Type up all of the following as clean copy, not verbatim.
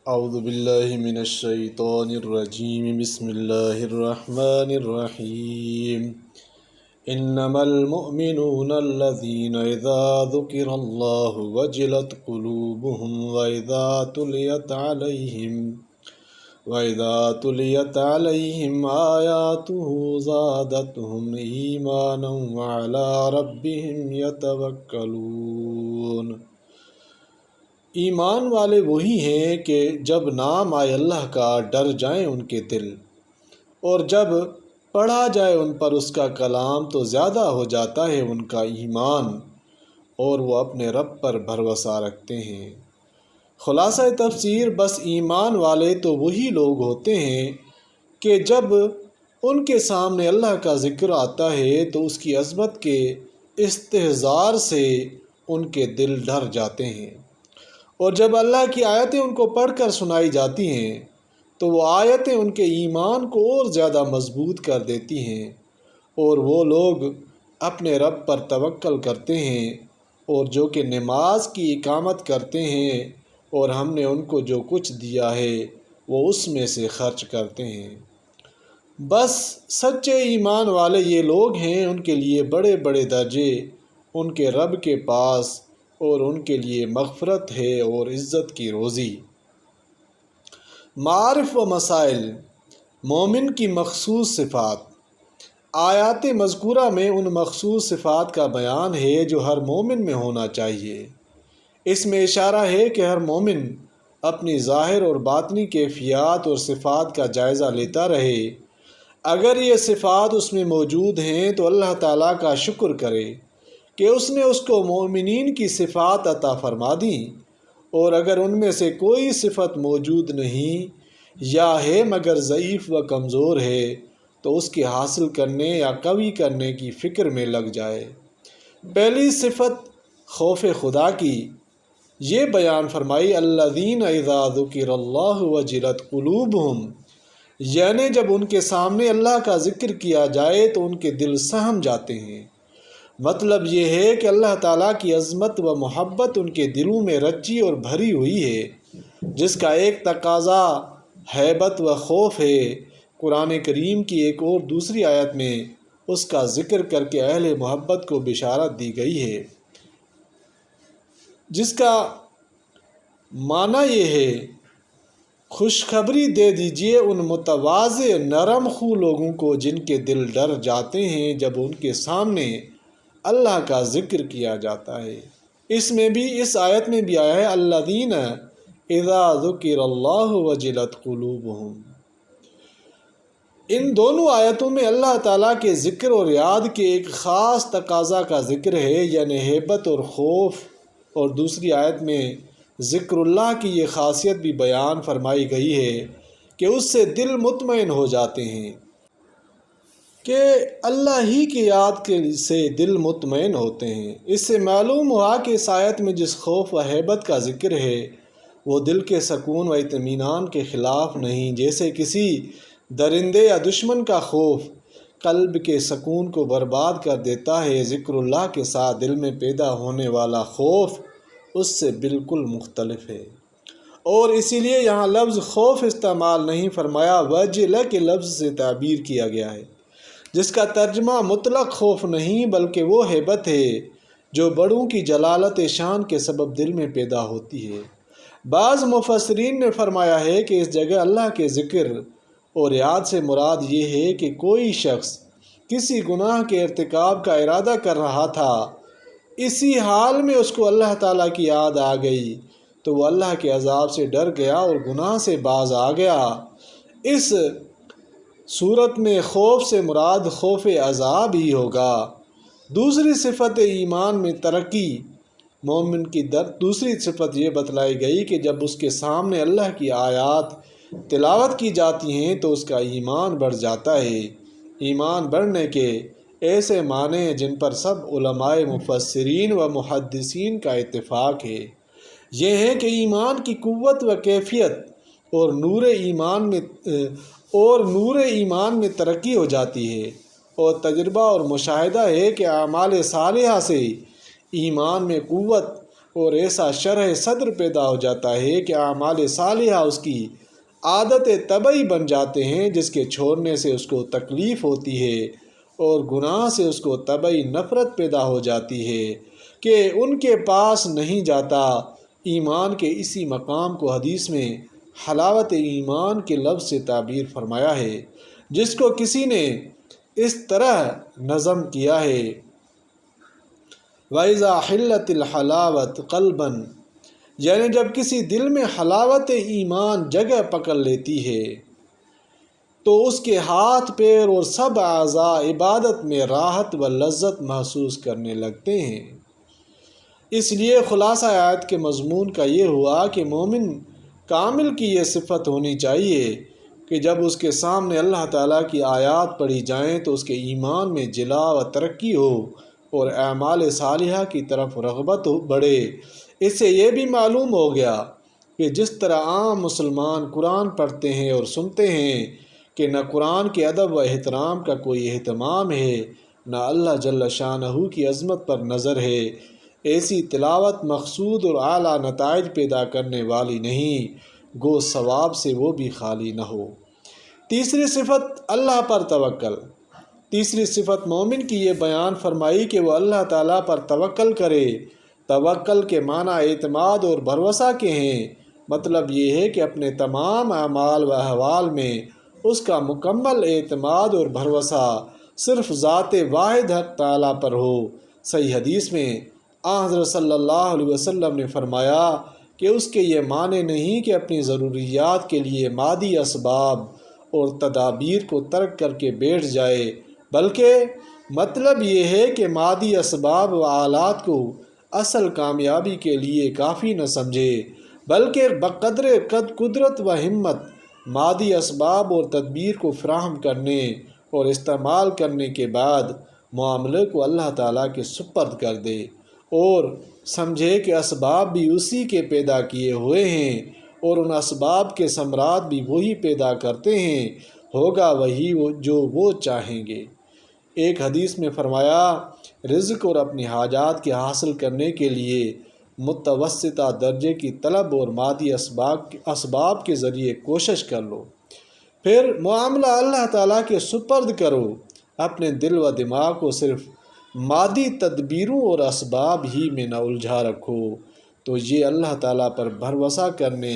اعوذ باللہ من الشیطان الرجیم بسم اللہ الرحمن الرحیم انما المؤمنون الذین اذا ذکر اللہ وجلت قلوبهم وَإِذَا تُلِيَتْ عَلَيْهِمْ آيَاتُهُ زَادَتْهُمْ إِيمَانًا وَعَلَىٰ رَبِّهِمْ يَتَوَكَّلُونَ۔ ایمان والے وہی ہیں کہ جب نام آئے اللہ کا ڈر جائیں ان کے دل، اور جب پڑھا جائے ان پر اس کا کلام تو زیادہ ہو جاتا ہے ان کا ایمان، اور وہ اپنے رب پر بھروسہ رکھتے ہیں۔ خلاصہ تفسیر، بس ایمان والے تو وہی لوگ ہوتے ہیں کہ جب ان کے سامنے اللہ کا ذکر آتا ہے تو اس کی عظمت کے استحضار سے ان کے دل ڈر جاتے ہیں، اور جب اللہ کی آیتیں ان کو پڑھ کر سنائی جاتی ہیں تو وہ آیتیں ان کے ایمان کو اور زیادہ مضبوط کر دیتی ہیں، اور وہ لوگ اپنے رب پر توکل کرتے ہیں، اور جو کہ نماز کی اقامت کرتے ہیں، اور ہم نے ان کو جو کچھ دیا ہے وہ اس میں سے خرچ کرتے ہیں۔ بس سچے ایمان والے یہ لوگ ہیں، ان کے لیے بڑے بڑے درجے ان کے رب کے پاس، اور ان کے لیے مغفرت ہے اور عزت کی روزی۔ معارف و مسائل، مومن کی مخصوص صفات۔ آیات مذکورہ میں ان مخصوص صفات کا بیان ہے جو ہر مومن میں ہونا چاہیے۔ اس میں اشارہ ہے کہ ہر مومن اپنی ظاہر اور باطنی کیفیات اور صفات کا جائزہ لیتا رہے۔ اگر یہ صفات اس میں موجود ہیں تو اللہ تعالیٰ کا شکر کرے کہ اس نے اس کو مومنین کی صفات عطا فرما دیں، اور اگر ان میں سے کوئی صفت موجود نہیں یا ہے مگر ضعیف و کمزور ہے تو اس کے حاصل کرنے یا قوی کرنے کی فکر میں لگ جائے۔ پہلی صفت خوف خدا کی، یہ بیان فرمائی الذین اذا ذکر اللہ وجلت قلوبہم، یعنی جب ان کے سامنے اللہ کا ذکر کیا جائے تو ان کے دل سہم جاتے ہیں۔ مطلب یہ ہے کہ اللہ تعالیٰ کی عظمت و محبت ان کے دلوں میں رچی اور بھری ہوئی ہے، جس کا ایک تقاضا ہیبت و خوف ہے۔ قرآن کریم کی ایک اور دوسری آیت میں اس کا ذکر کر کے اہل محبت کو بشارت دی گئی ہے، جس کا معنی یہ ہے خوشخبری دے دیجئے ان متواضع نرم خو لوگوں کو جن کے دل ڈر جاتے ہیں جب ان کے سامنے اللہ کا ذکر کیا جاتا ہے۔ اس آیت میں بھی آیا ہے الذین اذا ذکر اللہ وجلت قلوبہم۔ ان دونوں آیتوں میں اللہ تعالیٰ کے ذکر اور یاد کے ایک خاص تقاضا کا ذکر ہے، یعنی ہیبت اور خوف، اور دوسری آیت میں ذکر اللہ کی یہ خاصیت بھی بیان فرمائی گئی ہے کہ اس سے دل مطمئن ہو جاتے ہیں، کہ اللہ ہی کی یاد سے دل مطمئن ہوتے ہیں۔ اس سے معلوم ہوا کہ اس آیت میں جس خوف و ہیبت کا ذکر ہے وہ دل کے سکون و اطمینان کے خلاف نہیں۔ جیسے کسی درندے یا دشمن کا خوف قلب کے سکون کو برباد کر دیتا ہے، ذکر اللہ کے ساتھ دل میں پیدا ہونے والا خوف اس سے بالکل مختلف ہے، اور اسی لیے یہاں لفظ خوف استعمال نہیں فرمایا، وجلہ کے لفظ سے تعبیر کیا گیا ہے، جس کا ترجمہ مطلق خوف نہیں بلکہ وہ ہیبت ہے جو بڑوں کی جلالت شان کے سبب دل میں پیدا ہوتی ہے۔ بعض مفسرین نے فرمایا ہے کہ اس جگہ اللہ کے ذکر اور یاد سے مراد یہ ہے کہ کوئی شخص کسی گناہ کے ارتکاب کا ارادہ کر رہا تھا، اسی حال میں اس کو اللہ تعالیٰ کی یاد آ گئی تو وہ اللہ کے عذاب سے ڈر گیا اور گناہ سے باز آ گیا۔ اس صورت میں خوف سے مراد خوف عذاب ہی ہوگا۔ دوسری صفت ایمان میں ترقی، مومن کی دوسری صفت یہ بتلائی گئی کہ جب اس کے سامنے اللہ کی آیات تلاوت کی جاتی ہیں تو اس کا ایمان بڑھ جاتا ہے۔ ایمان بڑھنے کے ایسے معنی جن پر سب علماء مفسرین و محدثین کا اتفاق ہے یہ ہے کہ ایمان کی قوت و کیفیت اور نور ایمان میں ترقی ہو جاتی ہے، اور تجربہ اور مشاہدہ ہے کہ اعمال صالحہ سے ایمان میں قوت اور ایسا شرح صدر پیدا ہو جاتا ہے کہ اعمال صالحہ اس کی عادت طبعی بن جاتے ہیں، جس کے چھوڑنے سے اس کو تکلیف ہوتی ہے، اور گناہ سے اس کو طبعی نفرت پیدا ہو جاتی ہے کہ ان کے پاس نہیں جاتا۔ ایمان کے اسی مقام کو حدیث میں حلاوت ایمان کے لفظ سے تعبیر فرمایا ہے، جس کو کسی نے اس طرح نظم کیا ہے: وَإِذَا حِلَّتِ الْحَلَاوَةُ قَلْبًا، یعنی جب کسی دل میں حلاوت ایمان جگہ پکڑ لیتی ہے تو اس کے ہاتھ پیر اور سب اعضاء عبادت میں راحت و لذت محسوس کرنے لگتے ہیں۔ اس لیے خلاصہ آیت کے مضمون کا یہ ہوا کہ مومن کامل کی یہ صفت ہونی چاہیے کہ جب اس کے سامنے اللہ تعالیٰ کی آیات پڑھی جائیں تو اس کے ایمان میں جلا و ترقی ہو اور اعمال صالحہ کی طرف رغبت بڑھے۔ اس سے یہ بھی معلوم ہو گیا کہ جس طرح عام مسلمان قرآن پڑھتے ہیں اور سنتے ہیں کہ نہ قرآن کے ادب و احترام کا کوئی اہتمام ہے، نہ اللہ جل شانہ کی عظمت پر نظر ہے، ایسی تلاوت مقصود اور اعلیٰ نتائج پیدا کرنے والی نہیں، گو ثواب سے وہ بھی خالی نہ ہو۔ تیسری صفت اللہ پر توکل۔ تیسری صفت مومن کی یہ بیان فرمائی کہ وہ اللہ تعالیٰ پر توکل کرے۔ توکل کے معنی اعتماد اور بھروسہ کے ہیں۔ مطلب یہ ہے کہ اپنے تمام اعمال و احوال میں اس کا مکمل اعتماد اور بھروسہ صرف ذات واحد حق تعالیٰ پر ہو۔ صحیح حدیث میں حضرت صلی اللہ علیہ وسلم نے فرمایا کہ اس کے یہ معنی نہیں کہ اپنی ضروریات کے لیے مادی اسباب اور تدابیر کو ترک کر کے بیٹھ جائے، بلکہ مطلب یہ ہے کہ مادی اسباب و آلات کو اصل کامیابی کے لیے کافی نہ سمجھے، بلکہ بقدر قدرت و ہمت مادی اسباب اور تدبیر کو فراہم کرنے اور استعمال کرنے کے بعد معاملے کو اللہ تعالیٰ کے سپرد کر دے اور سمجھے کہ اسباب بھی اسی کے پیدا کیے ہوئے ہیں اور ان اسباب کے ثمرات بھی وہی پیدا کرتے ہیں، ہوگا وہی جو وہ چاہیں گے۔ ایک حدیث میں فرمایا، رزق اور اپنی حاجات کے حاصل کرنے کے لیے متوسطہ درجے کی طلب اور مادی اسباب کے ذریعے کوشش کر لو، پھر معاملہ اللہ تعالیٰ کے سپرد کرو، اپنے دل و دماغ کو صرف مادی تدبیروں اور اسباب ہی میں نہ الجھا رکھو، تو یہ اللہ تعالیٰ پر بھروسہ کرنے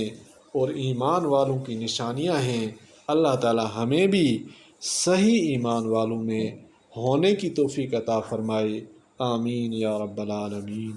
اور ایمان والوں کی نشانیاں ہیں۔ اللہ تعالیٰ ہمیں بھی صحیح ایمان والوں میں ہونے کی توفیق عطا فرمائے، آمین یا رب العالمین۔